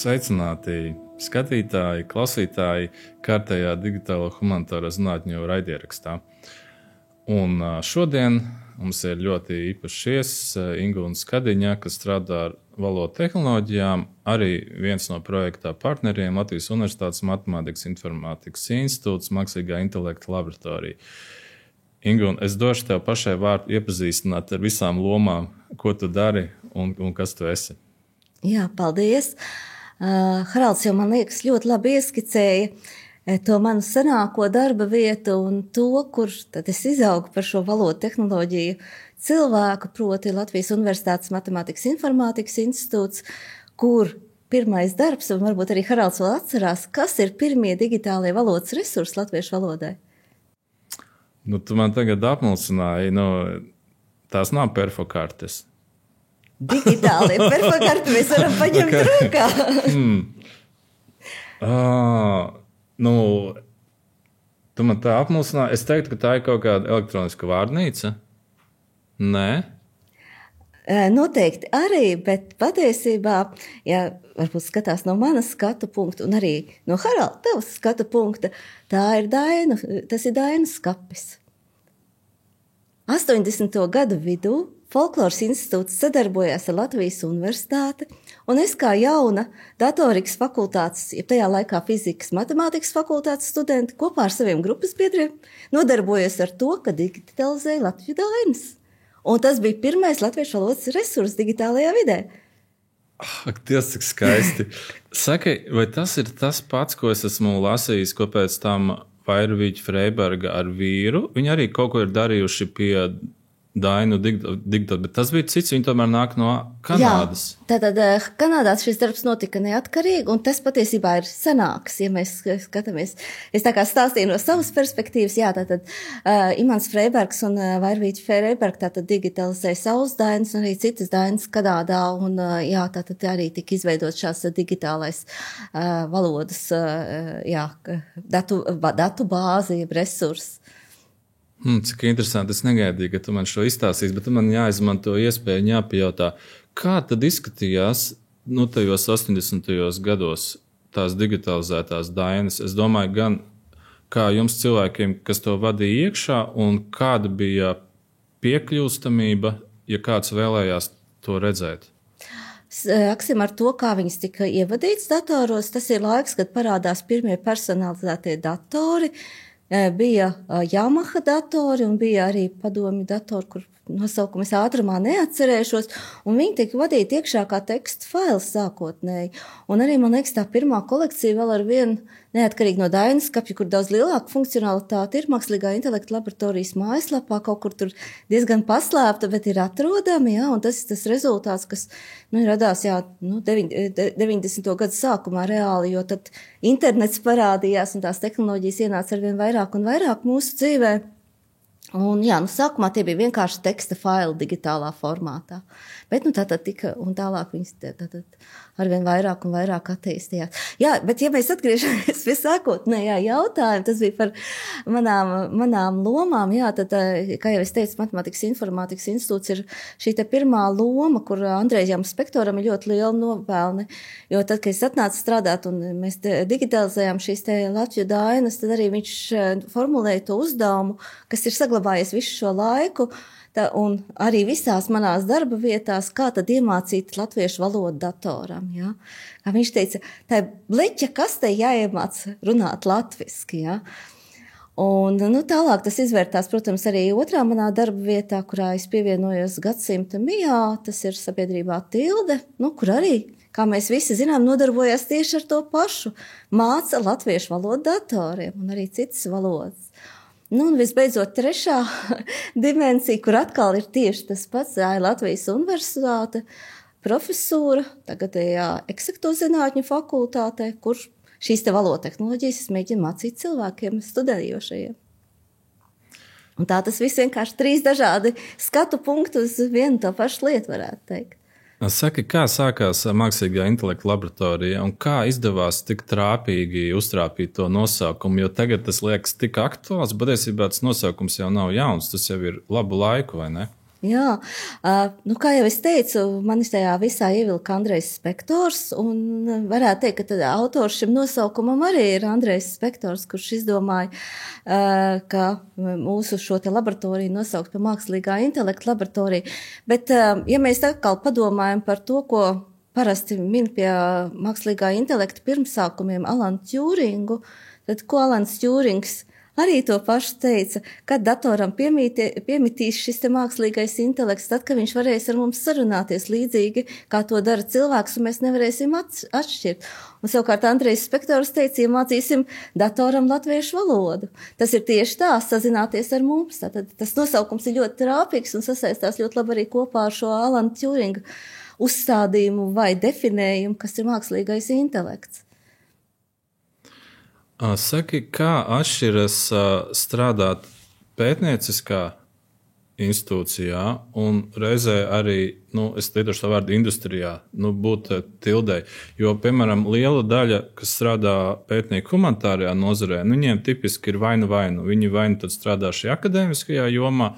Sveicināti skatītāji, klausītāji kārtējā digitālo humanitāro zinātņu raidierakstā. Un šodien mums ir ļoti īpašs viesis Ingūna Skadiņa, kas strādā ar valodu tehnoloģijām, arī viens no projektā partneriem Latvijas Universitātes Matemātikas informātikas institūts Mākslīgā intelekta laboratorija. Ingūna, es došu tev pašai vārdu iepazīstināt ar visām lomām, ko tu dari un kas tu esi. Jā, paldies. Haralds jau, man liekas, ļoti labi ieskicēja to manu senāko darba vietu un to, kur tad es izaugu par šo valodu tehnoloģiju cilvēku, proti Latvijas Universitātes Matemātikas informātikas institūts, kur pirmais darbs, un varbūt arī Haralds vēl atcerās, kas ir pirmie digitālie valodas resursi latviešu valodai. Tu man tagad apmulsināji, tās nav perfokartes. Digitālie perfokarti mēs varam paņemt rokā. Tu man tā apmulsināji. Es teiktu, ka tā ir kaut kāda elektroniska vārnīca. Nē? Noteikti arī, bet patiesībā, ja varbūt skatās no manas skatu punkta un arī no Haralda tavas skatu punkta, tas ir Dainu skapis. 80. gadu vidū Folkloras institūts sadarbojās ar Latvijas Universitāti, un es kā jauna datorikas fakultātes, ja tajā laikā fizikas matemātikas fakultātes studenti, kopā ar saviem grupas biedriem nodarbojos ar to, ka digitalizēja Latviju dainas. Un tas bija pirmais latviešu valodas resurs digitālajā vidē. Ak, Dievs, cik skaisti. Saki, vai tas ir tas pats, ko es esmu lasījis, ko pēc tam Vairvīķa Freiberga ar vīru? Viņi arī kaut ko ir darījuši pie Dainu digitāli, bet tas bija cits, viņi tomēr nāk no Kanādas. Jā, tātad Kanādā šis darbs notika neatkarīgi, un tas patiesībā ir senāks, ja mēs skatāmies. Es tā kā stāstīju no savas perspektīvas, jā, tātad Imants Freibergs un Vairvīķa Freiberga tātad digitalizēja savus dainas un arī citas dainas Kanādā, un jā, tātad arī tika izveidot šās digitālais valodas, jā, datu bāzi, resursi. Cik interesanti. Es negaidīju, ka tu man šo izstāstīsi, bet man jāizmanto iespēju un jāpajautā, kā tad izskatījās tajos 80. gados tās digitalizētās dainas. Es domāju, gan kā jums cilvēkiem, kas to vadīja iekšā, un kāda bija piekļūstamība, ja kāds vēlējās to redzēt. Sāksim ar to, kā viņas tika ievadītas datoros. Tas ir laiks, kad parādās pirmie personalizētie datori. Bija Yamaha datori un bija arī padomju datori, kur nosaukumu es ātrumā neatcerēšos, un viņi tika vadīti iekšā kā teksta fails sākotnēji. Un arī, man liekas, tā pirmā kolekcija vēl ar vienu, neatkarīgi no Dainu skapja, kur daudz lielāka funkcionalitāte ir Mākslīgā intelekta laboratorijas mājaslapā, kaut kur tur diezgan paslēpta, bet ir atrodama, jā, un tas ir tas rezultāts, kas radās, jā, 90. gadu sākumā reāli, jo tad internets parādījās un tās tehnoloģijas ienāca arvien vairāk un vairāk mūsu dzīvē. Un, jā, sākumā tie bija vienkārši teksta faili digitālā formātā, bet tātad tika un tālāk viņas arvien vairāk un vairāk attīstījās. Jā, bet ja mēs atgriežamies pie sākotnējā jautājuma, tas bija par manām lomām, jā, tad, kā jau es teicu, Matemātikas informātikas institūts ir šī te pirmā loma, kur Andrejam Spektoram ir ļoti liela nopelni, jo tad, kad es atnācu strādāt un mēs digitalizējām šīs te Latviju dainas, tad arī viņš formulēja to uzdevumu, kas ir saglabājies visu šo laiku, un arī visās manās darba vietās, kā tad iemācīt latviešu valodu datoram. Ja? Kā viņš teica, tā bleķa kastē jāiemāc runāt latviski. Ja? Un tālāk tas izvērtās, protams, arī otrā manā darba vietā, kurā es pievienojos gadsimta mijā, tas ir sabiedrībā Tilde, kur arī, kā mēs visi zinām, nodarbojas tieši ar to pašu, māca latviešu valodu datoriem un arī citas valodas. Un visbeidzot, trešā dimensija, kur atkal ir tieši tas pats, ir Latvijas Universitāte, profesūra, tagadējā eksakto zinātņu fakultātē, kur šīs te valodu tehnoloģijas es mēģinu mācīt cilvēkiem, studējošajiem. Un tā tas viss vienkārši 3 dažādi skatu punkti uz vienu to pašu lietu, varētu teikt. Saki, kā sākās Mākslīgā intelekta laboratorija un kā izdevās tik trāpīgi uztrāpīt to nosaukumu, jo tagad tas liekas tik aktuāls, bet patiesībā tas nosaukums jau nav jauns, tas jau ir labu laiku, vai ne? Jā, kā jau es teicu, manis tajā visā ievilka Andrejs Spektors, un varētu teikt, ka tad autors šim nosaukumam arī ir Andrejs Spektors, kurš izdomāja, ka mūsu šo te laboratoriju nosaukt par mākslīgā intelekta laboratoriju. Bet, ja mēs atkal padomājam par to, ko parasti min pie mākslīgā intelekta pirmsākumiem Alanu Tjūringu, tad ko Alans Tjūrings arī to pašu teica, kad datoram piemitīs šis te mākslīgais intelekts, tad, kad viņš varēs ar mums sarunāties līdzīgi, kā to dara cilvēks, un mēs nevarēsim atšķirt. Un savukārt Andrejs Spektors teica, iemācīsim datoram latviešu valodu. Tas ir tieši tā, sazināties ar mums. Tātad tas nosaukums ir ļoti trāpīgs un sasaistās ļoti labi arī kopā ar šo Alana Tjūringa uzstādījumu vai definējumu, kas ir mākslīgais intelekts. Saki, kā atšķiras strādāt pētnieciskā institūcijā un reizē arī, es lietošu tā vārdu industrijā, būt tildei. Jo, piemēram, liela daļa, kas strādā pētnieku humanitārajā nozarē, viņiem tipiski ir vainu. Viņi vainu tad strādā šajā akadēmiskajā jomā,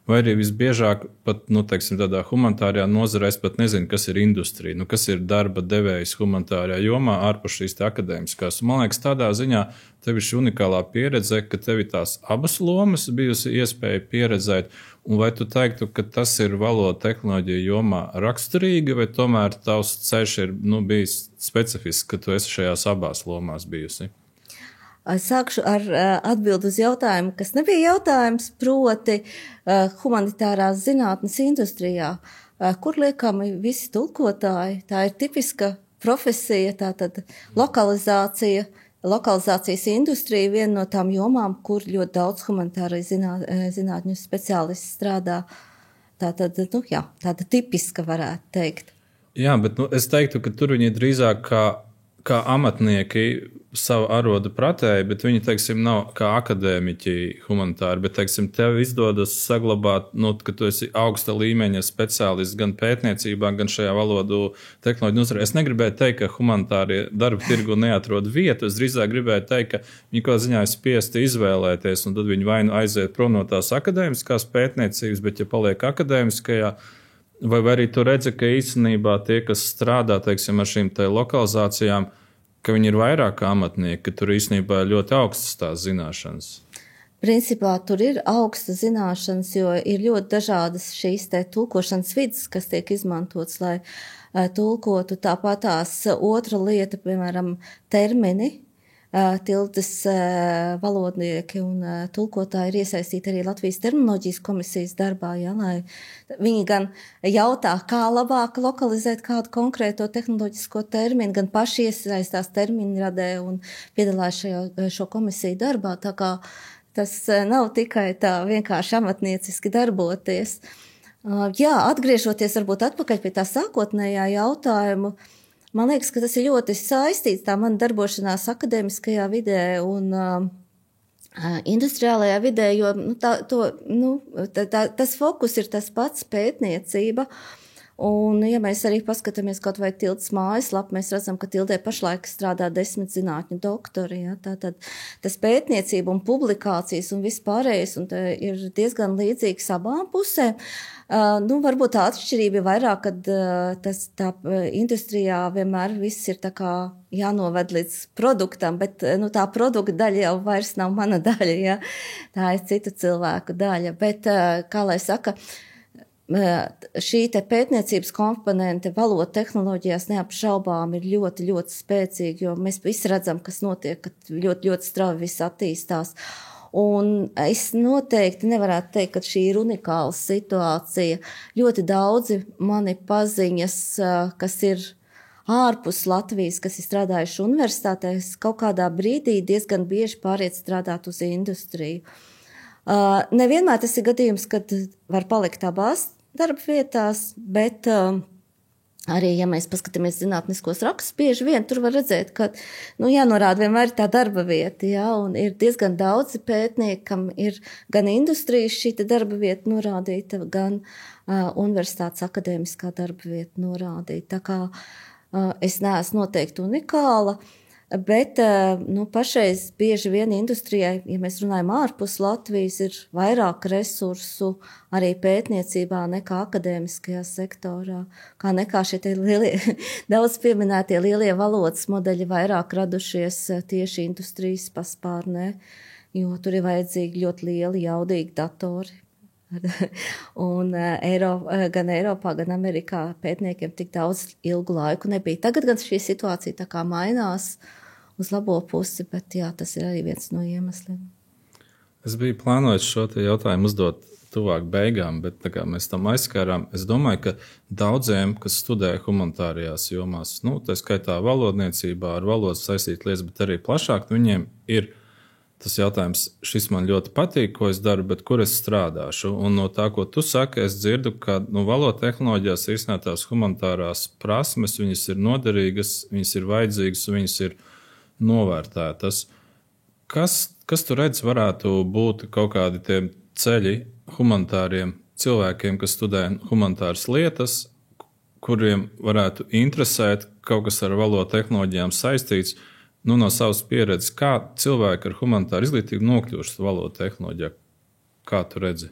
vai arī visbiežāk pat, teiksim, tādā humanitārajā nozarē, es pat nezinu, kas ir industrija, kas ir darba devējs humanitārajā jomā ārpus šīs akadēmiskās. Man liekas, tādā ziņā tev ir šī unikālā pieredze, ka tev ir tās abas lomas bijusi iespēja pieredzēt, un vai tu teiktu, ka tas ir valoda tehnoloģija jomā raksturīgi, vai tomēr tavs ceļš ir bijis specifisks, ka tu esi šajās abās lomās bijusi? Sākšu ar atbildi uz jautājumu, kas nebija jautājums, proti humanitārās zinātnes industrijā, kur liekami visi tulkotāji. Tā ir tipiska profesija, tātad lokalizācijas industrija, viena no tām jomām, kur ļoti daudz humanitārai zinātņu speciālisti strādā. Tātad, tāda tipiska varētu teikt. Jā, bet es teiktu, ka tur viņi drīzāk kā amatnieki savu arodu pratēji, bet viņi, teiksim, nav kā akadēmiķi humanitāri, bet, teiksim, tev izdodas saglabāt, ka tu esi augsta līmeņa speciālists gan pētniecībā, gan šajā valodu tehnoloģiju nozarē. Es negribēju teikt, ka humanitārie darba tirgu neatrod vietu, es drīzāk gribēju teikt, ka viņi kaut ziņā ir spiesti izvēlēties, un tad viņi vai aiziet prom no tās akadēmiskās pētniecības, bet ja paliek akadēmiskajā, vai arī tu redzi, ka īstenībā tie, kas strādā, teiksim, ar šīm te lokalizācijām, ka viņi ir vairāk amatnieki, ka tur īstenībā ir ļoti augstas tās zināšanas? Principā tur ir augstas zināšanas, jo ir ļoti dažādas šīs te tulkošanas vidas, kas tiek izmantotas, lai tulkotu. Tāpat tās otra lieta, piemēram, termini. Tildes valodnieki un tulkotāji ir iesaistīti arī Latvijas terminoloģijas komisijas darbā, lai viņi gan jautā, kā labāk lokalizēt kādu konkrēto tehnoloģisko terminu, gan paši iesaistās terminradē un piedalās šo komisiju darbā, tā kā tas nav tikai tā vienkārši amatnieciski darboties. Jā, atgriežoties varbūt atpakaļ pie tā sākotnējā jautājuma, man liekas, ka tas ir ļoti saistīts, tā mana darbošanās akadēmiskajā vidē un industriālajā vidē, jo tas fokus ir tas pats pētniecība. Un, ja mēs arī paskatāmies kaut vai Tildes mājaslapu, mēs redzam, ka Tildē pašlaik strādā 10 zinātņu doktori. Ja? Tātad tas pētniecība un publikācijas un vispārējais un ir diezgan līdzīgs abām pusēm. Varbūt tā atšķirība ir vairāk, kad tā industrijā vienmēr viss ir tā kā jānoved līdz produktam, bet tā produkta daļa jau vairs nav mana daļa, ja? Tā ir citu cilvēku daļa. Bet, kā lai saka, šī te pētniecības komponente valodu tehnoloģijās neapšaubām ir ļoti, ļoti spēcīga, jo mēs visi redzam, kas notiek, ka ļoti, ļoti strauji viss attīstās. Un es noteikti nevarētu teikt, ka šī ir unikāla situācija. Ļoti daudzi mani paziņas, kas ir ārpus Latvijas, kas ir strādājuši universitātēs, kaut kādā brīdī diezgan bieži pāriet strādāt uz industriju. Nevienmēr tas ir gadījums, kad var palikt abās darba vietās, bet arī, ja mēs paskatāmies zinātniskos rakstus, bieži vien tur var redzēt, ka, jānorāda vienmēr tā darba vieta, ja, un ir diezgan daudzi pētnieki, kam ir gan industrijas šī darba vieta norādīta, gan universitātes akadēmiskā darba vieta norādīta. Tā kā es neesmu noteikti unikāla. Bet pašreiz bieži vien industrijai, ja mēs runājam ārpus Latvijas, ir vairāk resursu arī pētniecībā nekā akadēmiskajā sektorā, kā nekā šie lielie, daudz pieminētie lielie valodas modeļi vairāk radušies tieši industrijas paspārnē, jo tur ir vajadzīgi ļoti lieli, jaudīgi datori. Un gan Eiropā, gan Amerikā pētniekiem tik daudz ilgu laiku nebija. Tagad gan šī situācija tā kā mainās uz labo pusi, bet jā, tas ir arī viens no iemesliem. Es biju plānojis šo jautājumu uzdot tuvāk beigām, bet tā kā mēs tam aizskārām, es domāju, ka daudziem, kas studē humanitārijās jomās, tā skaitā valodniecībā, ar valodu saistīt lietas, bet arī plašāk, viņiem ir tas jautājums, šis man ļoti patīk, ko es daru, bet kur es strādāšu? Un no tā, ko tu saki, es dzirdu, ka valodu tehnoloģijās īstenībā tās humanitārās prasmes, viņas ir noderīgas, viņas ir vajadzīgas un viņas ir novērtētas. Kas tu redz varētu būt kaut kādi tie ceļi humanitāriem cilvēkiem, kas studē humanitāras lietas, kuriem varētu interesēt kaut kas ar valodu tehnoloģijām saistīts? No savas pieredzes, kā cilvēki ar humanitāru izglītību nokļūst valodu tehnoloģijā? Kā tu redzi?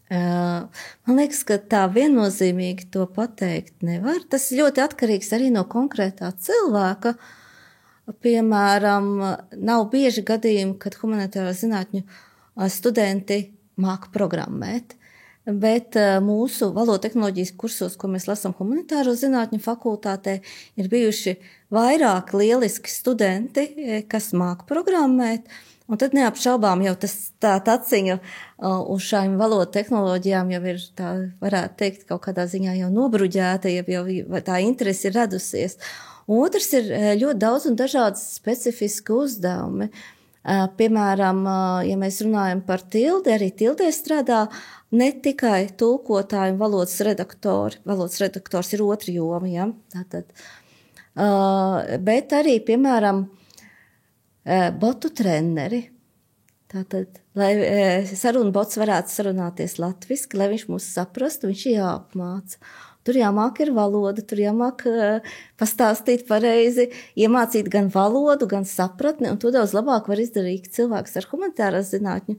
Man liekas, ka tā viennozīmīgi to pateikt nevar. Tas ļoti atkarīgs arī no konkrētā cilvēka. Piemēram, nav bieži gadījumi, kad humanitāro zinātņu studenti māk programmēt. Bet mūsu valodu tehnoloģijas kursos, ko mēs lasām humanitāro zinātņu fakultātē, ir bijuši vairāk lieliski studenti, kas māk programmēt, un tad neapšaubām jau tā aciņa uz šām valodu tehnoloģijām jau ir, tā varētu teikt, kaut kādā ziņā jau nobruģēta, jau tā interese ir radusies. Otrs ir ļoti daudz un dažādas specifiski uzdevumi. Piemēram, ja mēs runājam par tildi, arī tildē strādā ne tikai tulkotāji un valodas redaktori. Valodas redaktors ir otra joma, ja? Tātad, bet arī, piemēram, botu treneri. Tātad, lai sarunu bots varētu sarunāties latviski, lai viņš mūs saprastu, viņš ir jāapmāca. Tur jāmāk ir valoda, tur jāmāk pastāstīt pareizi, iemācīt gan valodu, gan sapratni, un to daudz labāk var izdarīt cilvēks ar humanitārās zinātņu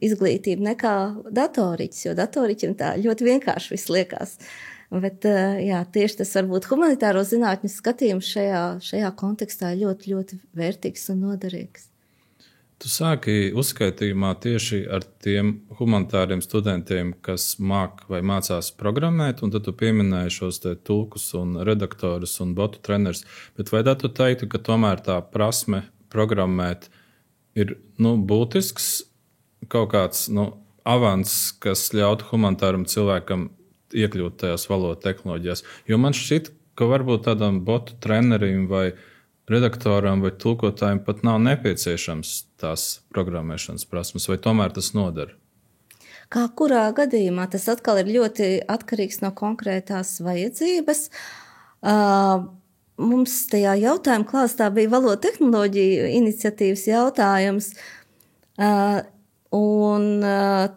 izglītību nekā datoriķis, jo datoriķim tā ļoti vienkārši viss liekas. Bet jā, tieši tas varbūt humanitāro zinātņu skatījums šajā kontekstā ir ļoti, ļoti vērtīgs un noderīgs. Tu sāki uzskaitījumā tieši ar tiem humanitāriem studentiem, kas māk vai mācās programmēt, un tad tu pieminēji šos te tulkus un redaktorus un botu trenerus. Bet vai tu teiktu, ka tomēr tā prasme programmēt ir būtisks kaut kāds avans, kas ļautu humanitāram cilvēkam iekļūt tajās valodu tehnoloģijās? Jo man šķiet, ka varbūt tādam botu trenerim vai redaktoram vai tulkotājiem pat nav nepieciešams tās programmēšanas prasmes, vai tomēr tas noder? Kā kurā gadījumā, tas atkal ir ļoti atkarīgs no konkrētās vajadzības. Mums tajā jautājuma klāstā bija valodu tehnoloģiju iniciatīvas jautājums, un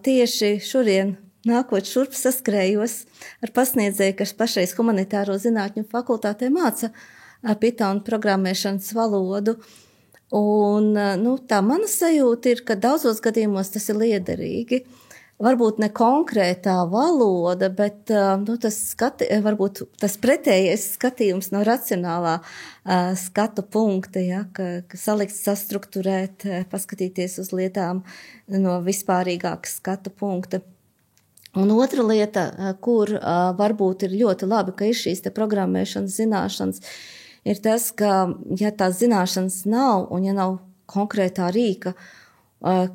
tieši šodien nākot šurp saskrējos ar pasniedzēju, kas pašreiz humanitāro zinātņu fakultātē māca Python programmēšanas valodu. Un, tā mana sajūta ir, ka daudzos gadījumos tas ir liederīgi. Varbūt ne konkrētā valoda, bet varbūt tas pretējais skatījums no racionālā skatu punkta, ja, ka salikt, sastrukturēt, paskatīties uz lietām no vispārīgākas skatu punkta. Un otra lieta, kur varbūt ir ļoti labi, ka ir šīs te programmēšanas zināšanas, ir tas, ka, ja tās zināšanas nav un ja nav konkrētā rīka,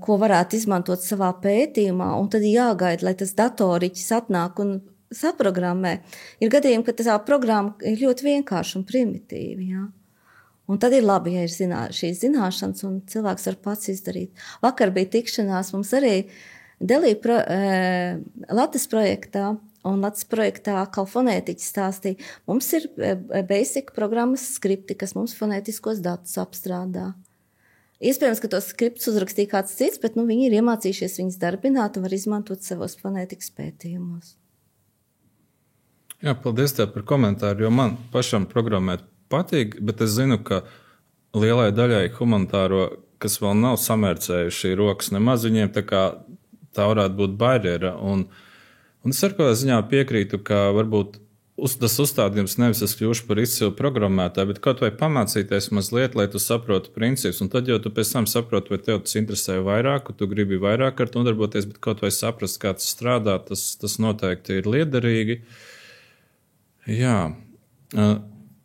ko varētu izmantot savā pētījumā, un tad jāgaida, lai tas datoriķis atnāk un saprogrammē, ir gadījumi, ka tā programma ir ļoti vienkārša un primitīva. Ja? Un tad ir labi, ja ir šīs zināšanas un cilvēks var pats izdarīt. Vakar bija tikšanās mums arī Delī Latvijas projektā, un Latvijas projektā atkal fonētiķi stāstīja, mums ir basic programmas skripti, kas mums fonētiskos datus apstrādā. Iespējams, ka tos skriptus uzrakstīja kāds cits, bet viņi ir iemācījušies viņus darbināt un var izmantot savos fonētikas pētījumos. Jā, paldies tev par komentāru, jo man pašam programmēt patīk, bet es zinu, ka lielai daļai humanitāro, kas vēl nav samērcējuši rokas nemaz, viņiem tā varētu būt barjera. Un es ar kādā ziņā piekrītu, ka varbūt tas uzstādījums nevis es kļūšu par izcilu programmētāju, bet kaut vai pamācīties mazliet, lai tu saprotu principus. Un tad jau tu pēc tam saproti, vai tev tas interesē vairāk, tu gribi vairāk ar to nodarboties, bet kaut vai saprast, kā tas strādā, tas noteikti ir liederīgi. Jā.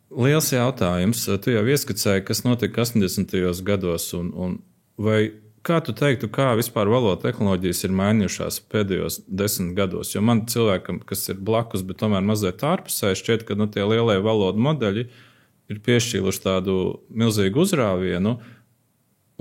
Liels jautājums. Tu jau ieskicēji, kas notika 80. gados, un vai kā tu teiktu, kā vispār valodu tehnoloģijas ir mainījušās pēdējos 10 gados? Jo man cilvēkam, kas ir blakus, bet tomēr mazliet ārpusē, šķiet, ka tie lielie valodu modeļi ir piešķīluši tādu milzīgu uzrāvienu,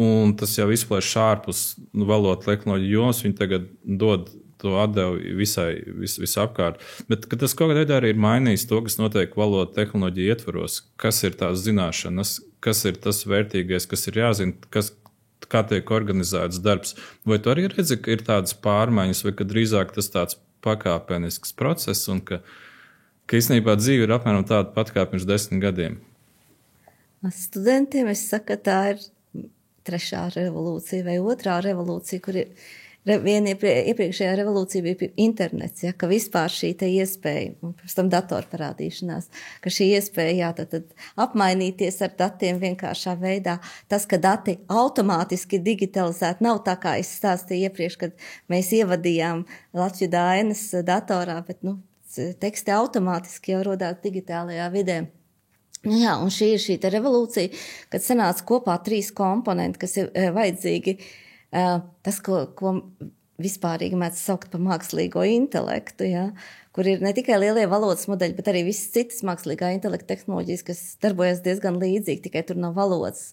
un tas jau izplēš ārpus valodu tehnoloģiju jomas, viņi tagad dod to atdevi visapkārt. Bet tas kaut kādā veidā arī ir mainījis to, kas notiek valodu tehnoloģiju ietvaros. Kas ir tās zināšanas, kas ir tas vērtīgais, kas ir jāzina, kā tiek organizēts darbs. Vai tu arī redzi, ka ir tādas pārmaiņas, vai ka drīzāk tas tāds pakāpenisks process, un ka īstenībā dzīve ir apmēram tāda pat kā pirms 10 gadiem? Studentiem es saku, ka tā ir trešā revolūcija vai otrā revolūcija, kur ir viena iepriekšējā revolūcija bija internets, ja, ka vispār šī te iespēja, un pēc tam datoru parādīšanās, ka šī iespēja, tad apmainīties ar datiem vienkāršā veidā, tas, ka dati automātiski digitalizēti, nav tā, kā es stāstīju iepriekš, kad mēs ievadījām Latviju Dainas datorā, bet, teksti automātiski jau rodās digitālajā vidē. Jā, un šī ir šī te revolūcija, kad sanāca kopā 3 komponenti, kas ir vajadzīgi. Tas, ko vispārīgi mēdz saukt par mākslīgo intelektu, ja, kur ir ne tikai lielie valodas modeļi, bet arī visas citas mākslīgā intelekta tehnoloģijas, kas darbojas diezgan līdzīgi, tikai tur nav valodas.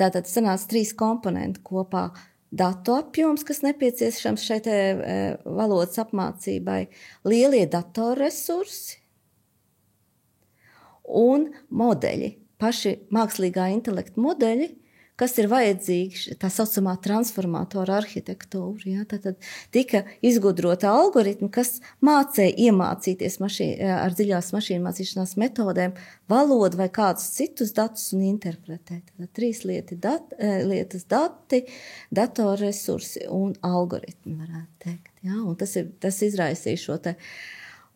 Tātad sanāca 3 komponenti kopā. Datu apjoms, kas nepieciešams šeit valodas apmācībai, lielie datorresursi un modeļi, paši mākslīgā intelekta modeļi, kas ir vajadzīgi, tā saucamā transformātora arhitektūra. Ja? Tad tika izgudrota algoritmi, kas mācīja iemācīties ar dziļās mašīnu mācīšanās metodēm valodu vai kādus citus datus un interpretēt. Tad 3 lietas dati, datorresursi un algoritmi, varētu teikt. Ja? Un tas izraisīja šo te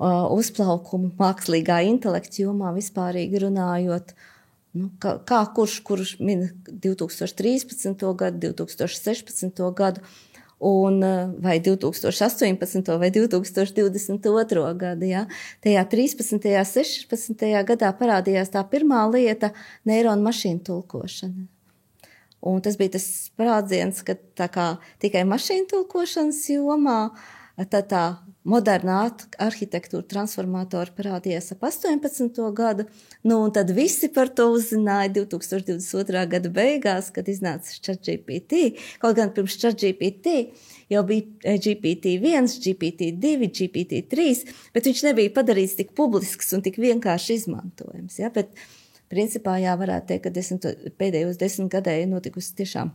uzplaukumu mākslīgā intelekta jomā vispārīgi runājot. Kā kurš min 2013. gadu, 2016. gadu, vai 2018. vai 2022. gadu. Ja? Tajā 13. 16. gadā parādījās tā pirmā lieta - neironu mašīnu tulkošana. Un tas bija tas sprādziens, ka tā kā tikai mašīnu tulkošanas jomā, tad tā modernā arhitektūra transformātori parādījās ap 18. gadu, un tad visi par to uzzināja 2022. gada beigās, kad iznāca ChatGPT. Kaut gan pirms ChatGPT jau bija GPT-1, GPT-2, GPT-3, bet viņš nebija padarīts tik publisks un tik vienkārši izmantojams. Ja? Bet principā varētu teikt, ka pēdējos 10 gadē ir notikusi tiešām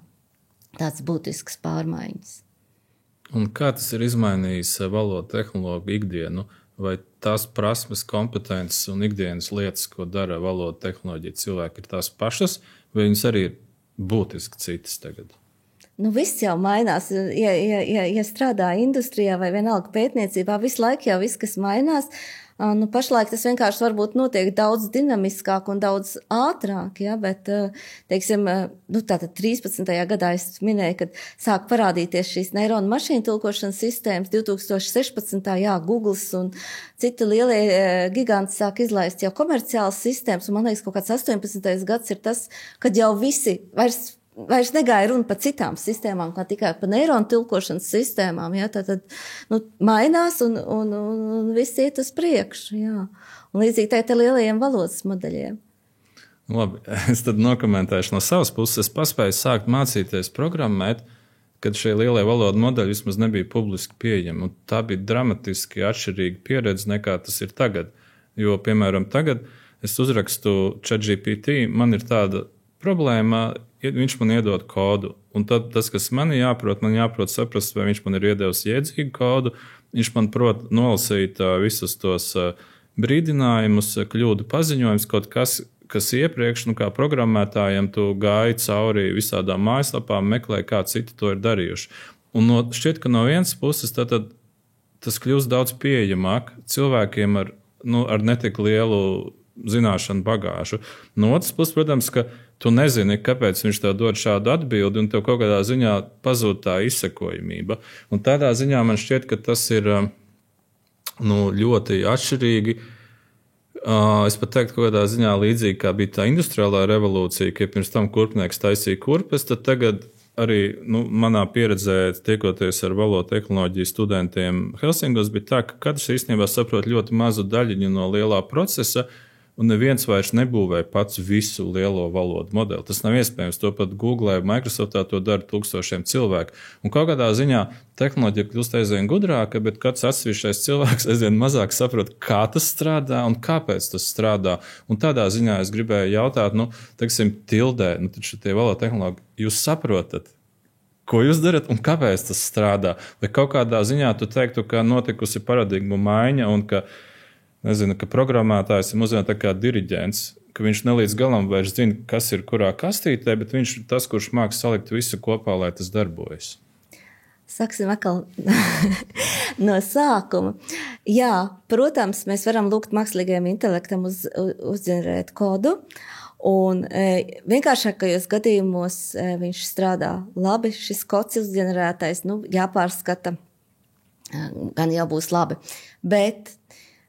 tāds būtisks pārmaiņas. Un kā tas ir izmainījis valodu tehnoloģiju ikdienu? Vai tās prasmes, kompetences un ikdienas lietas, ko dara valodu tehnoloģija cilvēki, ir tās pašas, vai viņas arī ir būtiski citas tagad? Viss jau mainās. Ja strādā industrijā vai vienalga pētniecībā, visu laiku jau viss, kas mainās. Pašlaik tas vienkārši varbūt notiek daudz dinamiskāk un daudz ātrāk, ja, bet, teiksim, tātad 13. gadā es minēju, kad sāk parādīties šīs neironu mašīnu tulkošanas sistēmas, 2016. Googles un citi lielie giganti sāk izlaist jau komerciālas sistēmas, un man liekas, kaut kāds 18. gads ir tas, kad jau visi vairs negāja runa par citām sistēmām, kā tikai par neironu tulkošanas sistēmām. Ja? Tad mainās un viss iet uz priekšu. Ja? Un līdzīgi tā ir lielajiem valodas modeļiem. Labi, es tad nokomentēšu no savas puses. Es paspēju sākt mācīties programmēt, kad šie lielie valodu modeļi vismaz nebija publiski pieejami. Un tā bija dramatiski atšķirīga pieredze nekā tas ir tagad. Jo, piemēram, tagad es uzrakstu ChatGPT, man ir tāda problēma, viņš man iedod kodu, un tad tas, kas man jāprot saprast, vai viņš man ir iedevis jēdzīgu kodu, viņš man prot nolasīt visus tos brīdinājumus, kļūdu paziņojumus, kaut kas iepriekš, kā programmētājiem, tu gāji cauri visādām mājaslapām, meklēji, kā citi to ir darījuši. Un šķiet, ka no vienas puses tad tas kļūst daudz pieejamāk cilvēkiem ar netik lielu zināšanu bagāžu. No otras puses, protams, ka tu nezini, kāpēc viņš tev dod šādu atbildi, un tev kaut kādā ziņā pazūd tā izsekojamība. Un tādā ziņā man šķiet, ka tas ir ļoti atšķirīgi. Es pat teiktu, ka kādā ziņā līdzīgi kā bija tā industriālā revolūcija, ka pirms tam kurpnieks taisīja kurpes, tad tagad arī manā pieredzē, tiekoties ar valodu tehnoloģiju studentiem Helsingos, bija tā, ka katrs īstenībā saprot ļoti mazu daļiņu no lielā procesa, un neviens vairs nebūvē pats visu lielo valodu modeli. Tas nav iespējams. To pat Google, Microsoftā to dara tūkstošiem cilvēku. Un kaut kādā ziņā tehnoloģija kļūst aizvien gudrāka, bet katrs atsevišķais cilvēks aizvien mazāk saprot, kā tas strādā un kāpēc tas strādā. Un tādā ziņā es gribēju jautāt, Tildē, taču tie valodu tehnoloģi, jūs saprotat, ko jūs darat un kāpēc tas strādā? Vai kaut kādā ziņā tu teiktu, ka notikusi paradigmu maiņa un ka programmētājs ir mazliet tā kā diriģents, ka viņš ne līdz galam vairs zina, kas ir kurā kastītē, bet viņš ir tas, kurš māk salikt visu kopā, lai tas darbojas. Sāksim atkal no sākuma. Jā, protams, mēs varam lūgt mākslīgajam intelektam uzģenerēt kodu, un vienkāršākajos gadījumos viņš strādā labi, šis kods uzģenerētais, jāpārskata, gan jau būs labi, bet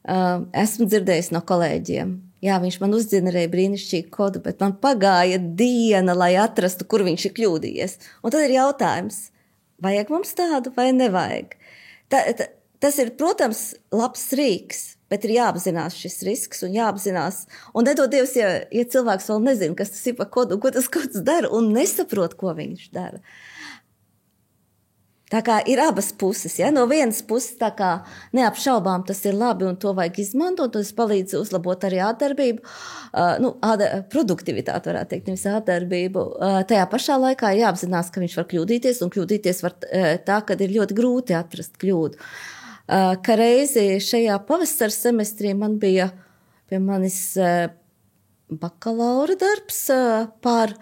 esmu dzirdējis no kolēģiem. Jā, viņš man uzģenerēja brīnišķīgu kodu, bet man pagāja diena, lai atrastu, kur viņš ir kļūdījies. Un tad ir jautājums, vajag mums tādu vai nevajag? Tas ir, protams, labs rīks, bet ir jāapzinās šis risks un jāapzinās. Un nedod Dievs, ja cilvēks vēl nezina, kas tas ir par kodu un ko tas kods dara un nesaprot, ko viņš dara. Tā kā ir abas puses, ja? No vienas puses tā kā neapšaubām tas ir labi un to vajag izmantot, un tas palīdz uzlabot arī ātdarbību, produktivitāti varētu teikt, nevis ātdarbību. Tajā pašā laikā jāapzinās, ka viņš var kļūdīties, un kļūdīties var tā, kad ir ļoti grūti atrast kļūdu. Ka reizi šajā pavasara semestrī man bija pie manis bakalaura darbs par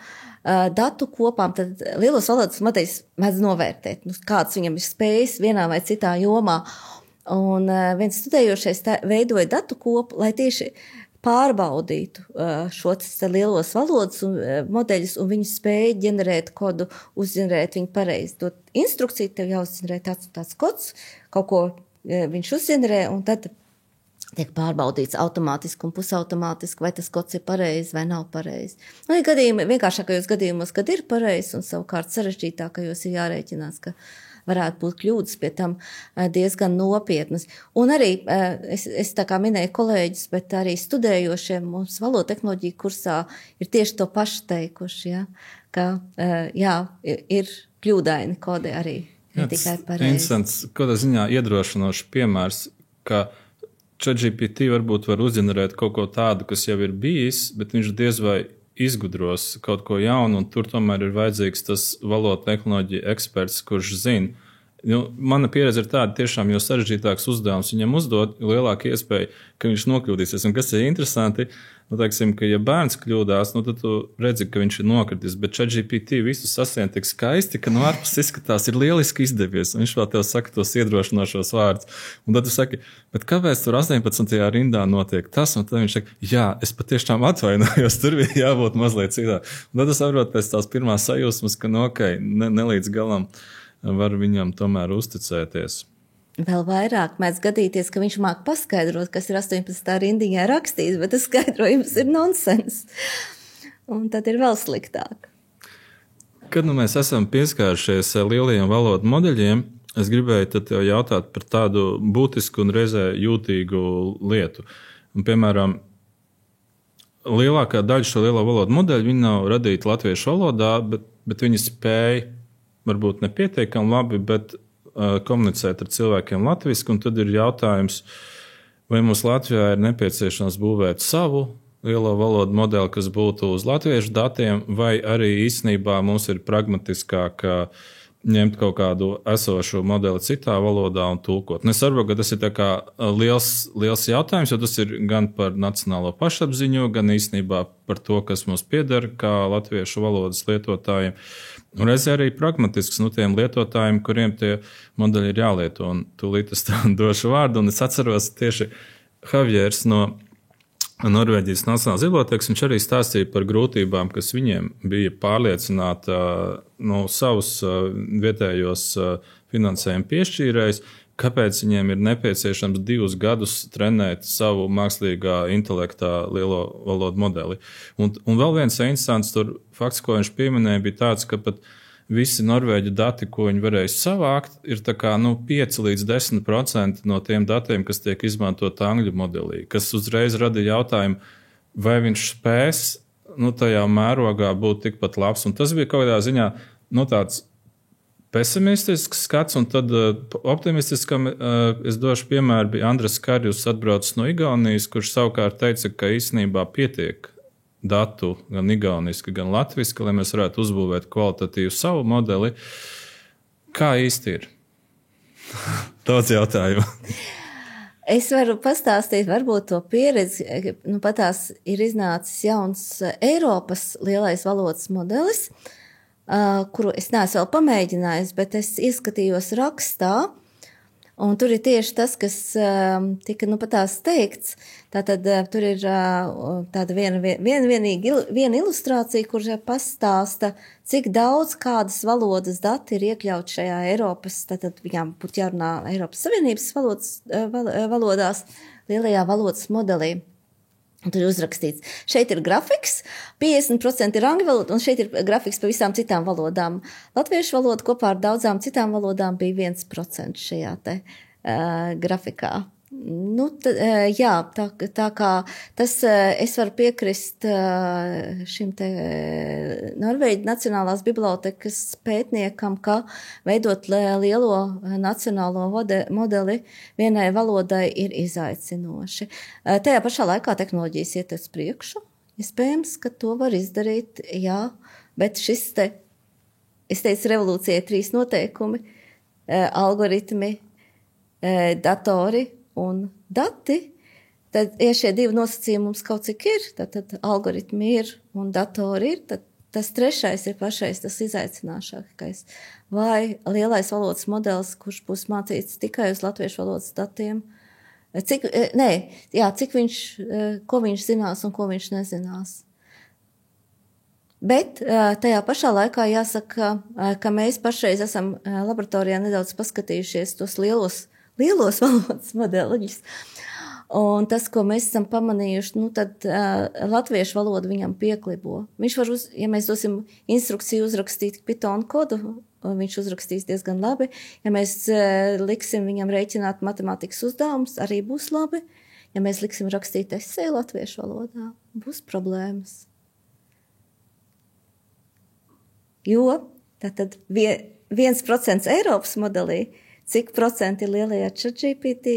datu kopām, tad lielos valodas modeļus mēdz novērtēt, kāds viņam ir spējas vienā vai citā jomā. Un viens studējošais veidoja datu kopu, lai tieši pārbaudītu šos lielos valodas modeļus un viņu spēju ģenerēt kodu, uzģenerēt viņu pareizi. Dot instrukciju, tev jāuzģenerē tāds kods, kaut ko viņš uzģenerē, un tad tiek pārbaudīts automātiski un pusautomātiski, vai tas kods ir pareizi vai nav pareizi. Ir gadījumi, vienkāršākajos gadījumos, kad ir pareizi, un savukārt sarežģītākajos ir jārēķinās, ka varētu būt kļūdas pie tam diezgan nopietnas. Un arī, es tā kā minēju kolēģis, bet arī studējošiem mums valodu tehnoloģiju kursā ir tieši to pašu teikuši, ja? Ka ir kļūdaini kodi arī, ne tikai pareizi. Interesants, kādā ziņā iedrošinošs piemērs, ka ChatGPT varbūt var uzģenerēt kaut ko tādu, kas jau ir bijis, bet viņš diez vai izgudros kaut ko jaunu, un tur tomēr ir vajadzīgs tas valodu tehnoloģija eksperts, kurš zina. Mana pieredze ir tāda, tiešām, jo sarežģītāks uzdevums viņam uzdot, jo lielāka iespēja, ka viņš nokļūdīsies. Un kas ir interesanti, ka ja bērns kļūdās, tad tu redzi, ka viņš ir nokritis, bet ChatGPT visu sasien tik skaisti, ka no ārpus izskatās ir lieliski izdevies, un viņš vēl tev saka tos iedrošinošos vārdus. Un tad tu saki, bet kāpēc tur 18. rindā notiek tas? Un tad viņš saka, jā, es patiešām atvainojos, tur bija jābūt mazliet citā. Un tad tu saproti pēc tās pirmās sajūsmas, ka ne līdz galam var viņam tomēr uzticēties. Vēl vairāk mēdz gadīties, ka viņš māk paskaidrot, kas ir 18. rindiņā rakstīts, bet tas skaidrojums ir nonsens. Un tad ir vēl sliktāk. Kad mēs esam pieskārušies lielajiem valodu modeļiem, es gribēju tad jau jautāt par tādu būtisku un reizē jūtīgu lietu. Un, piemēram, lielākā daļa šo lielo valodu modeļu viņi nav radīti latviešu valodā, bet viņi spēj varbūt nepietiekami labi, bet komunicēt ar cilvēkiem latviski, un tad ir jautājums, vai mums Latvijā ir nepieciešams būvēt savu lielo valodu modeli, kas būtu uz latviešu datiem, vai arī īstenībā mums ir pragmatiskāk ņemt kaut kādu esošu modeli citā valodā un tulkot. Es saprotu, ka tas ir tā kā liels jautājums, jo tas ir gan par nacionālo pašapziņu, gan īstenībā par to, kas mums pieder kā latviešu valodas lietotājiem. Un reizē arī pragmatisks tiem lietotājiem, kuriem tie modeļi ir jālieto. Un tūlīt es tam došu vārdu, un es atceros tieši Javiers no Norvēģijas Nacionālās bibliotēkas, viņš arī stāstīja par grūtībām, kas viņiem bija pārliecināt savus vietējos finansējumu piešķīrējus, kāpēc viņiem ir nepieciešams 2 gadus trenēt savu mākslīgā intelektā lielo valodu modeli. Un vēl viens interesants fakts, ko viņš pieminēja, bija tāds, ka pat visi norvēģu dati, ko viņi varēja savākt, ir 5 līdz 10% no tiem datiem, kas tiek izmantot angļu modelī, kas uzreiz rada jautājumu, vai viņš spēs tajā mērogā būt tikpat labs. Un tas bija kaut kādā ziņā tāds pesimistisks skats, un tad optimistiskam, es došu piemēru, bija Andres Karjus atbraucis no Igaunijas, kurš savukārt teica, ka īstenībā pietiek datu gan igauniski, gan latviski, lai mēs varētu uzbūvēt kvalitatīvu savu modeli. Kā īsti ir? Daudz jautājumu. Es varu pastāstīt varbūt to pieredzi, patās ir iznācis jauns Eiropas lielais valodas modelis, kuru es neesmu vēl pamēģinājis, bet es ieskatījos rakstā, un tur ir tieši tas, kas tika patās teikts. Tātad tur ir tāda viena ilustrācija, kur pastāsta, cik daudz kādas valodas dati ir iekļauts šajā Eiropas, tātad viņām būtu jārunā Eiropas Savienības valodās, lielajā valodas modelī. Tur ir uzrakstīts, šeit ir grafiks, 50% ir angļu valoda, un šeit ir grafiks pa visām citām valodām. Latviešu valoda kopā ar daudzām citām valodām bija 1% šajā te grafikā. Jā, tā kā tas es varu piekrist šim te Norvēģijas Nacionālās bibliotekas pētniekam, ka veidot lielo nacionālo modeli vienai valodai ir izaicinoši. Tajā pašā laikā tehnoloģijas iet uz priekšu. Iespējams, ka to var izdarīt, jā, bet šis te, es teicu, revolūcijai 3 noteikumi, algoritmi, datori un dati, tad, ja šie 2 nosacījumi mums kaut cik ir, tad algoritmi ir un datori ir, tad tas 3. ir pašais tas izaicināšākais. Vai lielais valodas modelis, kurš būs mācīts tikai uz latviešu valodas datiem, cik viņš, ko viņš zinās un ko viņš nezinās. Bet tajā pašā laikā jāsaka, ka mēs pašreiz esam laboratorijā nedaudz paskatījušies tos lielos valodas modeļus. Un tas, ko mēs esam pamanījuši, tad latviešu valoda viņam pieklibo. Viņš var, ja mēs dosim instrukciju uzrakstīt Python kodu, viņš uzrakstīs diezgan labi. Ja mēs liksim viņam rēķināt matemātikas uzdevumus, arī būs labi. Ja mēs liksim rakstīt eseju latviešu valodā, būs problēmas. Jo tātad 1% Eiropas modelī, cik procenti ir lielajā ChatGPT,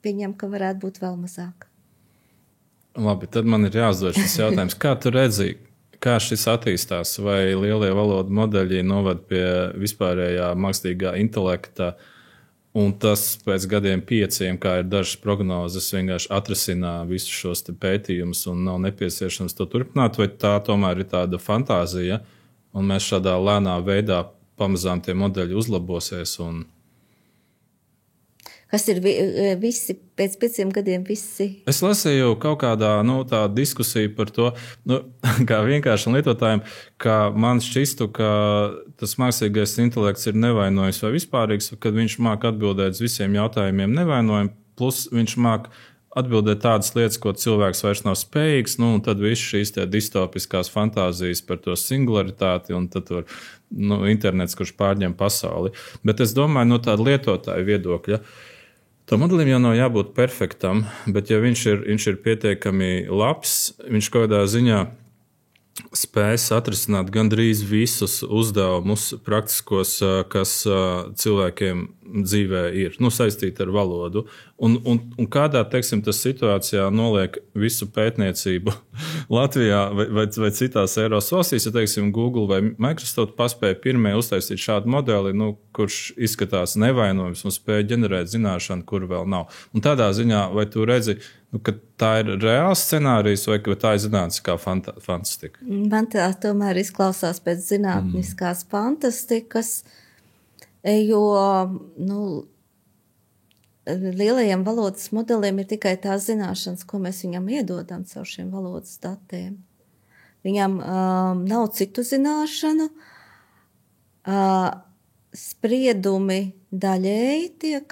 pieņem, ka varētu būt vēl mazāk. Labi, tad man ir jāuzdod šis jautājums. Kā tu redzi, kā šis attīstās? Vai lielie valodu modeļi novad pie vispārējā mākslīgā intelekta, un tas pēc gadiem 5, kā ir dažas prognozes, vienkārši atrisinā visus šos pētījumus un nav nepieciešams to turpināt, vai tā tomēr ir tāda fantāzija, un mēs šādā lēnā veidā pamazām tie modeļi uzlabosies un... Kas ir visi, pēc 5 gadiem visi? Es lasīju kaut kādā tā diskusija par to, kā vienkāršam lietotājiem, ka man šķistu, ka tas mākslīgais intelekts ir nevainojams vai vispārīgs, kad viņš māk atbildēt uz visiem jautājumiem nevainojami, plus viņš māk atbildēt tādas lietas, ko cilvēks vairs nav spējīgs, un tad viss šīs distopiskās fantāzijas par to singularitāti, un tad tur internets, kurš pārņem pasauli. Bet es domāju, no tāda lietotāja viedokļa, tam modelim jau nav jābūt perfektam, bet ja viņš ir pietiekami labs, viņš kaut kādā ziņā spēs atrisināt gandrīz visus uzdevumus praktiskos, kas cilvēkiem dzīvē ir saistīti ar valodu. Un kādā, teiksim, tas situācijā noliek visu pētniecību Latvijā vai citās Eiropas valstīs, ja, teiksim, Google vai Microsoft paspēja pirmie uztaisīt šādu modeli, kurš izskatās nevainojams un spēja ģenerēt zināšanu, kur vēl nav. Un tādā ziņā, vai tu redzi, ka tā ir reāls scenārijs vai tā ir zinātniskā fantastika? Man tā tomēr izklausās pēc zinātniskās fantastikas, jo lielajiem valodas modeliem ir tikai tās zināšanas, ko mēs viņam iedodam caur šiem valodas datiem. Viņam nav citu zināšanu, spriedumi daļēji tiek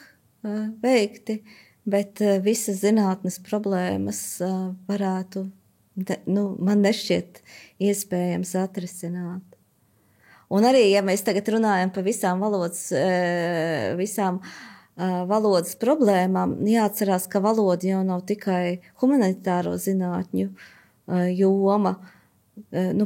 veikti, bet visas zinātnes problēmas varētu, man nešķiet iespējams atrisināt. Un arī, ja mēs tagad runājam par visām valodas problēmām, jāatcerās, ka valoda jau nav tikai humanitāro zinātņu joma.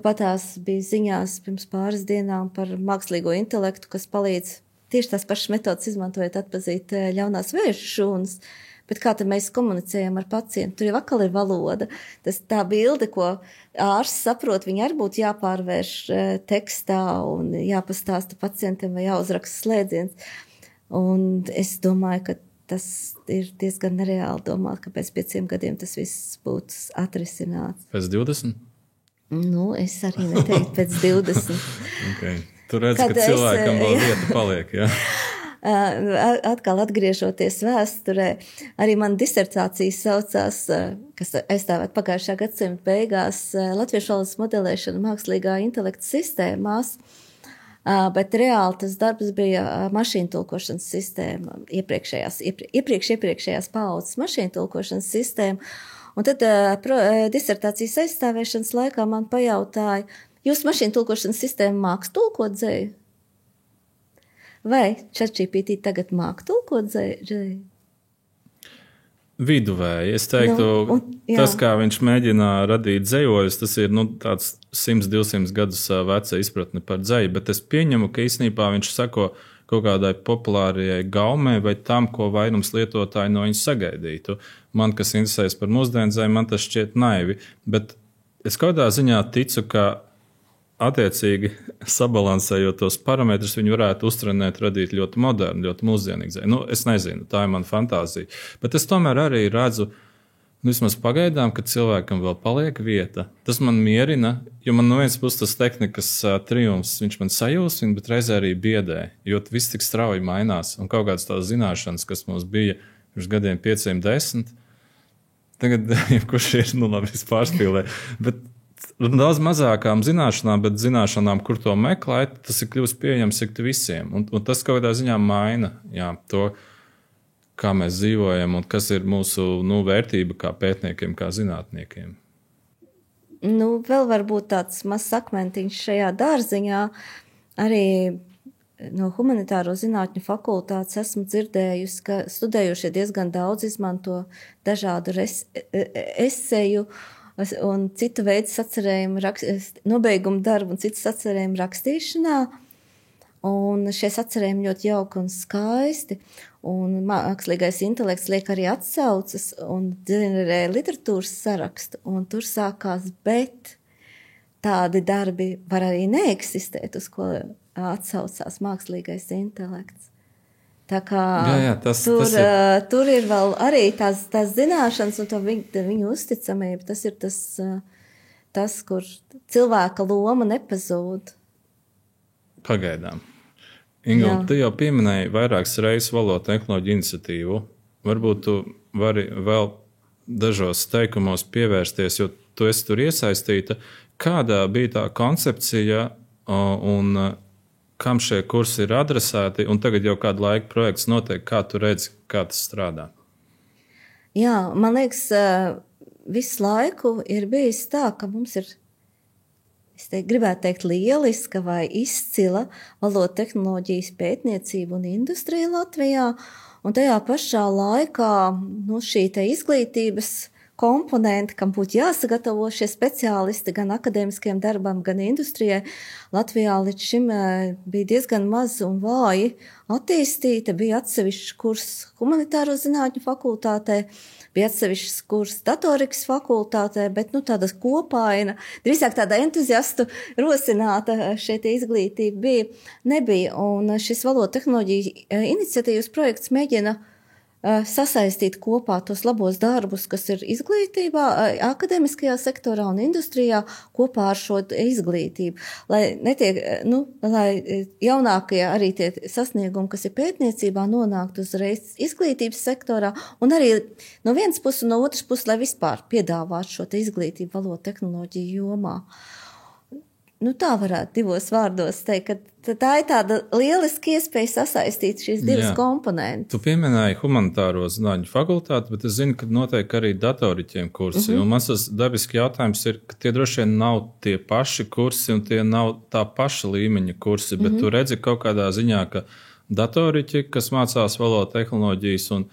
Patās bija ziņās pirms pāris dienām par mākslīgo intelektu, kas palīdz tieši tās pašas metodas izmantojot atpazīt ļaunās vēža šūnas. Bet kā tad mēs komunicējam ar pacientu? Tur jau atkal ir valoda. Tā bilde, ko ārsts saprot, viņa arī būtu jāpārvērš tekstā un jāpastāsta pacientam vai jāuzraksta slēdziens. Un es domāju, ka tas ir diezgan nereāli domāt, ka pēc 5 gadiem tas viss būtu atrisināts. Pēc 20? Es arī neteiktu pēc 20. Okay. Tu redz, ka cilvēkam vēl vieta paliek, jā? Atkal atgriežoties vēsturē, arī man disertācija saucās, kas aizstāvēt pagājušā gadsimta beigās, latviešu valodas modelēšana mākslīgā intelekta sistēmās, bet reāli tas darbs bija mašīnu tulkošanas sistēma, iepriekšējās paaudzes mašīnu tulkošanas sistēma. Un tad disertācijas aizstāvēšanas laikā man pajautāja, jūs mašīnu tulkošanas sistēma māks tulkot dzeju? Vai ChatGPT tagad māk tulkot dzeju? Viduvēji. Es teiktu, tas, kā viņš mēģina radīt dzejojus, tas ir tāds 100-200 gadus veca izpratne par dzeju, bet es pieņemu, ka īstenībā viņš sako kaut kādai populārajai gaumei vai tam, ko vairums lietotāji no viņas sagaidītu. Man, kas interesējas par mūsdienu dzeju, man tas šķiet naivi, bet es kādā ziņā ticu, ka attiecīgi sabalansējot tos parametrus, viņi varētu uztrenēt, radīt ļoti modernu, ļoti mūsdienīgu dzeju. Es nezinu, tā ir mana fantāzija. Bet es tomēr arī redzu, vismaz pagaidām, ka cilvēkam vēl paliek vieta. Tas man mierina, jo man no vienas puses tas tehnikas triumfs, viņš man sajūsmina, bet reizē arī biedē, jo viss tik strauji mainās. Un kaut kādas tās zināšanas, kas mums bija pirms gadiem 5-10, tagad, kurš ir, labi, es pārspīlēju, bet daudz mazākām zināšanām, bet zināšanām, kur to meklēt, tas ir kļūst pieejams visiem. Un tas kaut kādā ziņā maina to, kā mēs dzīvojam un kas ir mūsu vērtība kā pētniekiem, kā zinātniekiem. Vēl varbūt tāds mazs akmentiņš šajā dārziņā. Arī no humanitāro zinātņu fakultātes esmu dzirdējusi, ka studējušie diezgan daudz izmanto dažādu eseju un citu veidu sacerējumu, nobeigumu darbu un citu sacerējumu rakstīšanā. Un šie sacerējumi ļoti jauki un skaisti. Un mākslīgais intelekts liek arī atsaucas un ģenerē literatūras sarakstu. Un tur sākās, bet tādi darbi var arī neeksistēt, uz ko atsaucās mākslīgais intelekts. Tā kā tur ir vēl arī tās zināšanas un viņu uzticamība. Tas ir tas, kur cilvēka loma nepazūd. Pagaidām. Inga, tu jau pieminēji vairākas reizes valodu tehnoloģiju iniciatīvu. Varbūt tu vari vēl dažos teikumos pievērsties, jo tu esi tur iesaistīta. Kādā bija tā koncepcija un kam šie kursi ir adresēti, un tagad jau kādu laiku projekts notiek, kā tu redzi, kā tas strādā? Jā, man liekas, visu laiku ir bijis tā, ka mums ir, gribētu teikt, lieliska vai izcila valodu tehnoloģijas pētniecība un industrija Latvijā, un tajā pašā laikā šī te izglītības komponenti, kam būtu jāsagatavo šie speciālisti gan akadēmiskiem darbam, gan industrijai. Latvijā līdz šim bija diezgan maz un vāji attīstīta. Bija atsevišķs kurs humanitāro zinātņu fakultātē, bija atsevišķs kurs datorikas fakultātē, bet tāda kopaina, drīzāk tāda entuziastu rosināta šeit izglītība nebija. Un šis valodu tehnoloģiju iniciatīvas projekts mēģina sasaistīt kopā tos labos darbus, kas ir izglītībā, akadēmiskajā sektorā un industrijā kopā ar šo izglītību. Lai jaunākie arī tie sasniegumi, kas ir pētniecībā, nonāktu uzreiz izglītības sektorā un arī no vienas puses un no otras puses, lai vispār piedāvātu šo izglītību valodu tehnoloģiju jomā. Tā varētu divos vārdos teikt, ka tā ir tāda lieliska iespēja sasaistīt šīs divas komponentes. Tu pieminēji humanitāro zinātņu fakultāti, bet es zinu, ka notiek arī datoriķiem kursi. Un mans tas dabiski jautājums ir, ka tie droši vien nav tie paši kursi un tie nav tā paša līmeņa kursi, bet tu redzi kaut kādā ziņā, ka datoriķi, kas mācās valodu tehnoloģijas un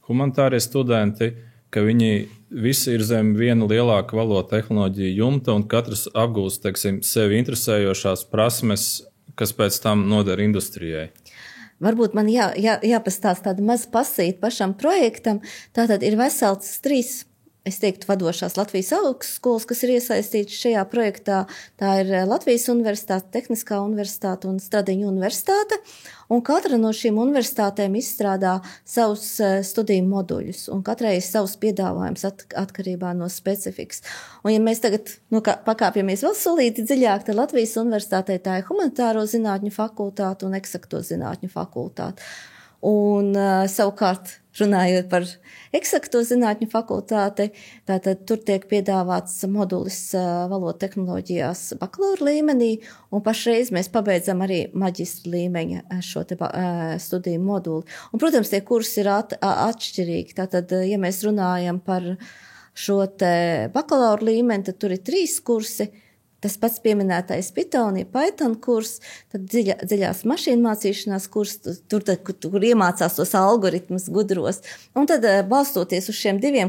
humanitārie studenti, ka viņi visi ir zem viena lielāka valodu tehnoloģija jumta un katrs apgūst, sevi interesējošās prasmes, kas pēc tam noder industrijai. Varbūt man jāpastāst tāda maza pasīta pašam projektam. Tātad ir vesels 3, es teiktu, vadošās Latvijas augstskolas, kas ir iesaistītas šajā projektā. Tā ir Latvijas universitāte, Tehniskā universitāte un Stradiņu universitāte. Un katra no šīm universitātēm izstrādā savus studiju moduļus, un katrai ir savs piedāvājums atkarībā no specifikas. Un ja mēs tagad pakāpjamies vēl solīti dziļāk, tad Latvijas universitātei tā ir humanitāro zinātņu fakultāte un eksakto zinātņu fakultāte. Un savukārt, runājot par eksakto zinātņu fakultāti, tātad tur tiek piedāvāts modulis valodu tehnoloģijās bakalaura līmenī, un pašreiz mēs pabeidzam arī maģistra līmeņa šo studiju moduli. Un, protams, tie kursi ir atšķirīgi. Tātad, ja mēs runājam par šo te bakalaura līmeni, tad tur ir 3 kursi. Tas pats pieminētais Python kurs, tad dziļās mašīnu mācīšanās kurs, tur iemācās tos algoritmus gudros. Un tad, balstoties uz šiem 2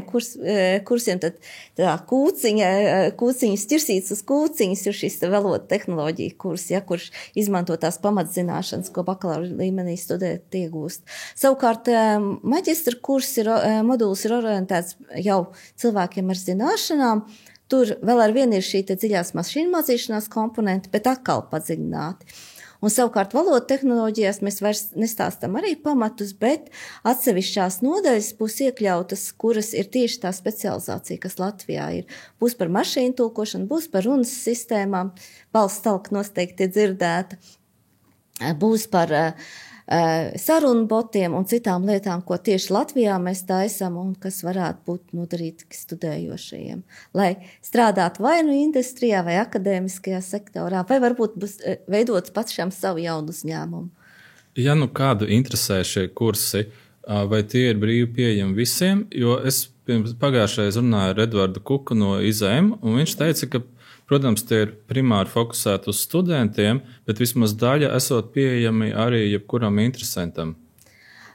kursiem, tad tā kūciņas ķirsītas uz kūciņas ir šis valodu tehnoloģija kurs, kurš izmanto tās pamatzināšanas, ko bakalaura līmenī studēt iegūst. Savukārt, maģistra kurs modulis ir orientēts jau cilvēkiem ar zināšanām. Tur vēl ar vienu ir šī dziļās mašīnu mācīšanās komponente, bet atkal padziļināti. Un savukārt valodu tehnoloģijās mēs vairs nestāstam arī pamatus, bet atsevišķās nodaļas būs iekļautas, kuras ir tieši tā specializācija, kas Latvijā ir. Būs par mašīnu tulkošanu, būs par runas sistēmām, balss talka noteikti dzirdēta, būs par sarunu botiem un citām lietām, ko tieši Latvijā mēs taisam un kas varētu būt noderīgi studējošajiem, lai strādātu vai nu industrijā, vai akadēmiskajā sektorā, vai varbūt būs veidots pašam savu jaunu uzņēmumu. Ja kādu interesē šie kursi, vai tie ir brīvi pieejami visiem, jo es pagājušajā runāju ar Edvardu Kuku no IZM, un viņš teica, ka protams, tie ir primāri fokusēti uz studentiem, bet vismaz daļa esot pieejami arī jebkuram interesantam.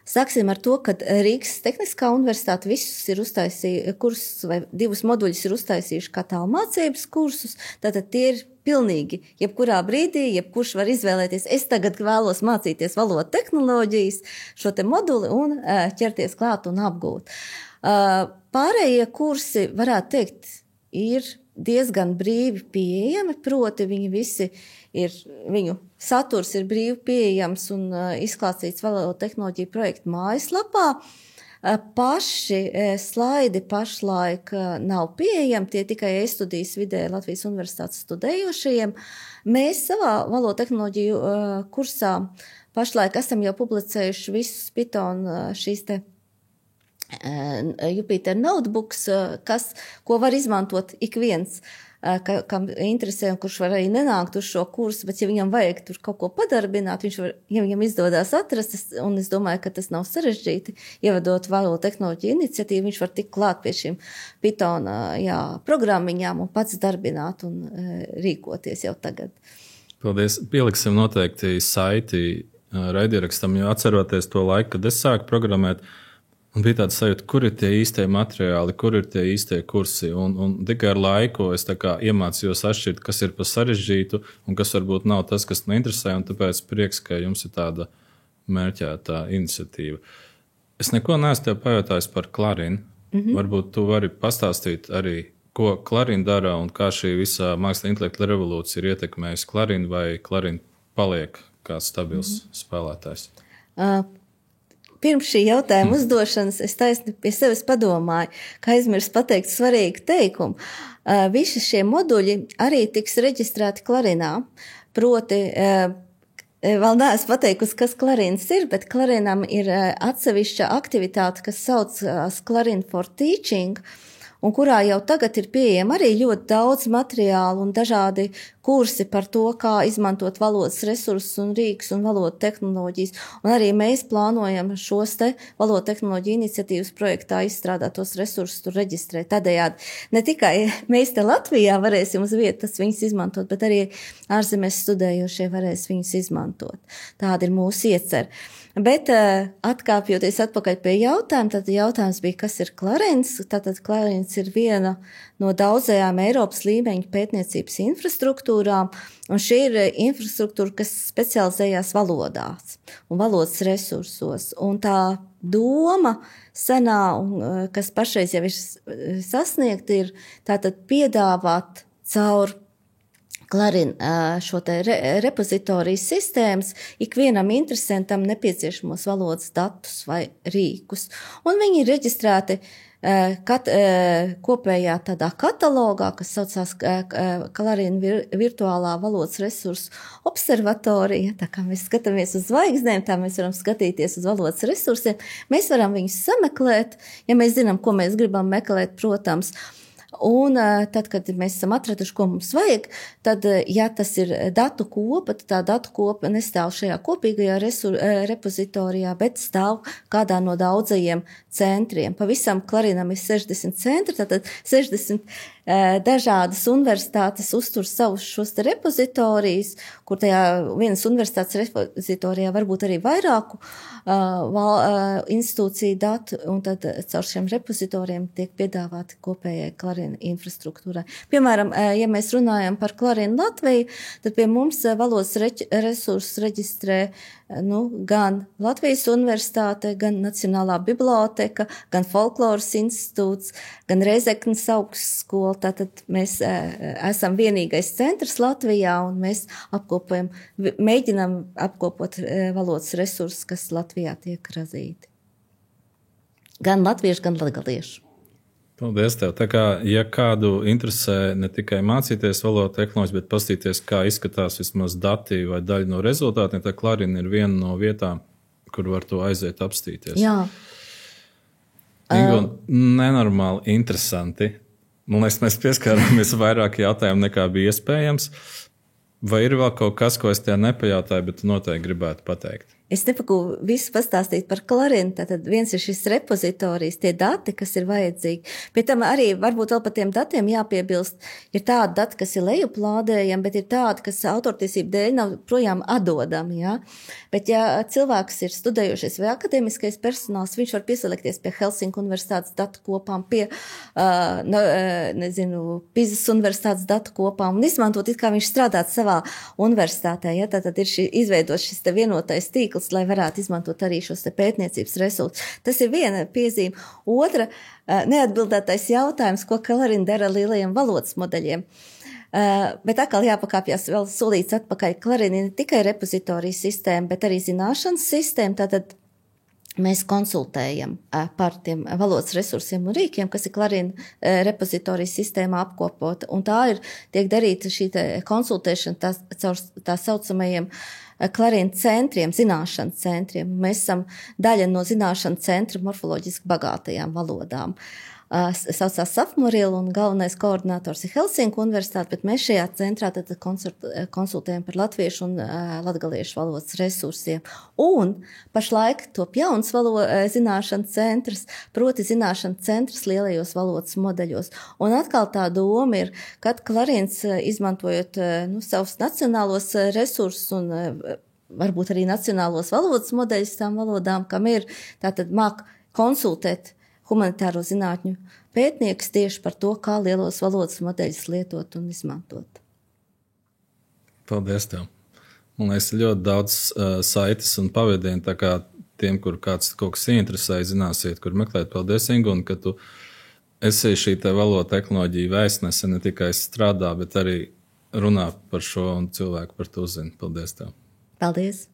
Sāksim ar to, ka Rīgas Tehniskā universitāte visus ir uztaisījuši kursus vai 2 moduļus ir uztaisījuši kā tālmācības kursus. Tātad tie ir pilnīgi jebkurā brīdī, jebkurš var izvēlēties. Es tagad vēlos mācīties valodu tehnoloģijas, šo te moduli un ķerties klāt un apgūt. Pārējie kursi, varētu teikt, ir diezgan brīvi pieejami, proti viņi visi viņu saturs ir brīvi pieejams un izklāstīts valodu tehnoloģiju projektu mājaslapā. Paši slaidi pašlaik nav pieejami, tie tikai e-studijas vidē Latvijas universitātes studējošajiem. Mēs savā valodu tehnoloģiju kursā pašlaik esam jau publicējuši visus Python šīs te Jupyter notebooks, ko var izmantot ik viens, kam interesē un kurš var arī nenākt uz šo kursu, bet ja viņam vajag tur kaut ko padarbināt, ja viņam izdodās atrast, un es domāju, ka tas nav sarežģīti, ievedot valodu tehnoloģiju iniciatīvu, viņš var tikt klāt pie šīm Python programmiņām un pats darbināt un rīkoties jau tagad. Paldies. Pieliksim noteikti saiti raidierakstam, jo atceroties to laiku, kad es sāku programmēt, Un bija tāds sajūta, kur ir tie īstie materiāli, kur ir tie īstie kursi. Un tikai ar laiku es iemācījos atšķirt, kas ir pa sarežģītu un kas varbūt nav tas, kas man interesē. Un tāpēc prieks, ka jums ir tāda mērķētā iniciatīva. Es neko neesmu tev pajautājis par Clarinu. Varbūt tu vari pastāstīt arī, ko Clarina dara un kā šī visā mākslīgā intelekta revolūcija ir ietekmējusi Clarinu, vai Clarina paliek kā stabils spēlētājs. Pirms šī jautājuma uzdošanas es taisni pie sevis padomāju, ka aizmirsu pateikt svarīgu teikumu. Visi šie moduļi arī tiks reģistrēti Clarinā. Proti, vēl neesmu pateikusi, kas Clarins ir, bet Clarinam ir atsevišķa aktivitāte, kas saucas Clarina for Teaching, un kurā jau tagad ir pieejama arī ļoti daudz materiālu un dažādi kursi par to, kā izmantot valodas resursus un rīkus un valodu tehnoloģijas. Un arī mēs plānojam šos te valodu tehnoloģiju iniciatīvas projektā izstrādātos resursus tur reģistrēt. Tādējādi ne tikai mēs te Latvijā varēsim uz vietas viņus izmantot, bet arī ārzemēs studējošie varēs viņus izmantot. Tāda ir mūsu iecer. Bet atkāpjoties atpakaļ pie jautājuma, tad jautājums bija, kas ir Clarins. Tātad Clarins ir viena no daudzajām Eiropas līmeņa pētniecības infrastruktūrām, un šī ir infrastruktūra, kas specializējās valodās un valodas resursos. Un tā doma senā, kas pašreiz jau ir sasniegta, ir tātad piedāvāt caur Clarina šo te repozitorijas sistēmas ikvienam interesantam nepieciešamos valodas datus vai rīkus. Un viņi ir reģistrēti kopējā tādā katalogā, kas saucās Clarina virtuālā valodas resursu observatorija. Tā kā mēs skatāmies uz zvaigznēm, tā mēs varam skatīties uz valodas resursiem. Mēs varam viņus sameklēt, ja mēs zinām, ko mēs gribam meklēt, protams. Un tad, kad mēs esam atraduši, ko mums vajag, tad, ja tas ir datu kopa, tad tā datu kopa nestāv šajā kopīgajā repozitorijā, bet stāv kādā no daudzajiem centriem. Pavisam Clarinam ir 60 centri, tātad 60 dažādas universitātes uztur savus šos te repozitorijas, kur tajā vienas universitātes repozitorijā varbūt arī vairāku institūciju datu, un tad caur šiem repozitoriem tiek piedāvāti kopējai Clarina infrastruktūrai. Piemēram, ja mēs runājam par Clarinu Latviju, tad pie mums valodas resursus reģistrē gan Latvijas universitāte, gan Nacionālā biblioteka, gan Folkloras institūts, gan Reizeknas augstskola. Tātad mēs esam vienīgais centrs Latvijā, un mēs mēģinam apkopot valodas resursus, kas Latvijā tiek razīti. Gan latviešu, gan latgaliešu. Paldies tev. Tā kā, ja kādu interesē ne tikai mācīties valodu tehnoloģijas, bet pastīties, kā izskatās vismaz dati vai daļa no rezultātiem, tad Clarina ir viena no vietām, kur var to aiziet apstīties. Jā. Ingo, nenormāli interesanti. Man liekas, mēs pieskārāmies vairāk jautājumu nekā bija iespējams. Vai ir vēl kaut kas, ko es tev nepajautāju, bet noteikti gribētu pateikt? Es nepakūju visu pastāstīt par Clarinu, tātad viens ir šis repozitorijas, tie dati, kas ir vajadzīgi. Pie tam arī varbūt vēl par tiem datiem jāpiebilst, ir tādi dati, kas ir lejuplādējami, bet ir tādi, kas autortiesību dēļ nav projām atdodami, ja? Bet ja cilvēks ir studējošies vai akadēmiskais personāls, viņš var piesalikties pie Helsinku universitātes datu kopām, pie, Pizas universitātes datu kopām un izmantot, it kā viņš strādāt savā universitātē, ja? Tātad ir izveidots šis te vienotais tīkls, lai varētu izmantot arī šos te pētniecības resursus. Tas ir viena piezīme. Otra, neatbildētais jautājums, ko Clarina dara lielajiem valodas modeļiem. Bet atkal jāpakāpjas vēl solīts atpakaļ. Clarina ir ne tikai repozitorijas sistēma, bet arī zināšanas sistēma. Tātad mēs konsultējam par tiem valodas resursiem un rīkiem, kas ir Clarina repozitorijas sistēmā apkopota. Un tā tiek darīta šī konsultēšana caur tā saucamajiem Clarina centriem, zināšanu centriem. Mēs esam daļa no zināšanu centra morfoloģiski bagātajām valodām. Saucās Safmoril un galvenais koordinators ir Helsinku universitāte, bet mēs šajā centrā tad konsultējam par latviešu un latgaliešu valodas resursiem. Un pašlaik top jauns zināšanu centrs, proti zināšanu centrs lielajos valodas modeļos. Un atkal tā doma ir, kad Clarins izmantojot savus nacionālos resursus un varbūt arī nacionālos valodas modeļus tām valodām, kam ir tātad māk konsultēt humanitāro zinātņu pētniekus tieši par to, kā lielos valodas modeļus lietot un izmantot. Paldies tev! Man liekas, ļoti daudz saites un pavadienu, tā kā tiem, kur kāds kaut kas interesē, zināsiet, kur meklēt. Paldies, Ingu, un ka tu esi šī te valoda tehnoloģija vēstnese, ne tikai strādā, bet arī runā par šo un cilvēku par to zina. Paldies tev! Paldies!